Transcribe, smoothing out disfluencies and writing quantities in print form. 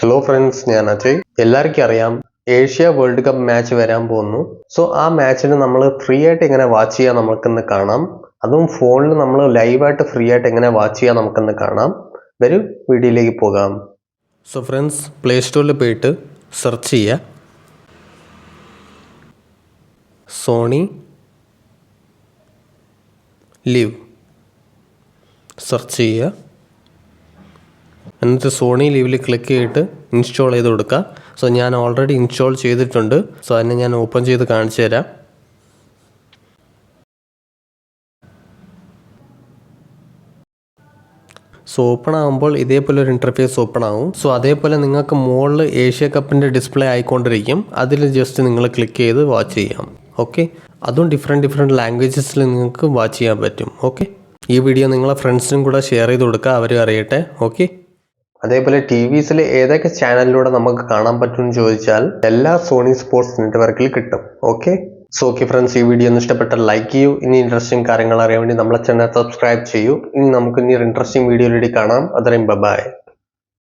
Hello friends, ഞാൻ അജയ്. എല്ലാവർക്കും അറിയാം ഏഷ്യ വേൾഡ് കപ്പ് മാച്ച് വരാൻ പോകുന്നു. സോ ആ മാച്ചിന് നമ്മൾ ഫ്രീ ആയിട്ട് എങ്ങനെ വാച്ച് ചെയ്യാം നമുക്കിന്ന് കാണാം. അതും ഫോണിൽ നമ്മൾ ലൈവായിട്ട് ഫ്രീ ആയിട്ട് എങ്ങനെ വാച്ച് ചെയ്യാം നമുക്കിന്ന് കാണാം. വരും വീഡിയോയിലേക്ക് പോകാം. സോ ഫ്രണ്ട്സ്, പ്ലേ സ്റ്റോറിൽ പോയിട്ട് സെർച്ച് ചെയ്യുക സോണി ലിവ്. സെർച്ച് ചെയ്യുക, എന്നിട്ട് സോണി ലിവിൽ ക്ലിക്ക് ചെയ്തിട്ട് ഇൻസ്റ്റാൾ ചെയ്ത് കൊടുക്കുക. സോ ഞാൻ ഓൾറെഡി ഇൻസ്റ്റാൾ ചെയ്തിട്ടുണ്ട്. സോ അതിനെ ഞാൻ ഓപ്പൺ ചെയ്ത് കാണിച്ചു തരാം. സോ ഓപ്പൺ ആകുമ്പോൾ ഇതേപോലെ ഒരു ഇൻ്റർഫേസ് ഓപ്പൺ ആകും. സോ അതേപോലെ നിങ്ങൾക്ക് മുകളിൽ ഏഷ്യ കപ്പിൻ്റെ ഡിസ്പ്ലേ ആയിക്കൊണ്ടിരിക്കും. അതിൽ ജസ്റ്റ് നിങ്ങൾ ക്ലിക്ക് ചെയ്ത് വാച്ച് ചെയ്യാം. ഓക്കെ, അതും ഡിഫറെൻറ്റ് ലാംഗ്വേജസിൽ നിങ്ങൾക്ക് വാച്ച് ചെയ്യാൻ പറ്റും. ഓക്കെ, ഈ വീഡിയോ നിങ്ങളെ ഫ്രണ്ട്സിനും കൂടെ ഷെയർ ചെയ്ത് കൊടുക്കുക, അവരും അറിയട്ടെ. ഓക്കെ, അതേപോലെ ടി വിസിൽ ഏതൊക്കെ ചാനലിലൂടെ നമുക്ക് കാണാൻ പറ്റും എന്ന് ചോദിച്ചാൽ എല്ലാ സോണി സ്പോർട്സ് നെറ്റ്വർക്കിൽ കിട്ടും. ഓക്കെ, സോ ഓക്കെ ഫ്രണ്ട്സ്, ഈ വീഡിയോ ഇഷ്ടപ്പെട്ടാൽ ലൈക്ക് ചെയ്യൂ. ഇനി ഇൻട്രസ്റ്റിംഗ് കാര്യങ്ങൾ അറിയാൻ വേണ്ടി നമ്മളെ ചാനൽ സബ്സ്ക്രൈബ് ചെയ്യൂ. ഇനി നമുക്ക് ഇനി ഒരു ഇൻട്രസ്റ്റിംഗ് വീഡിയോയിലൂടെ കാണാം. അത്രയും ബൈ.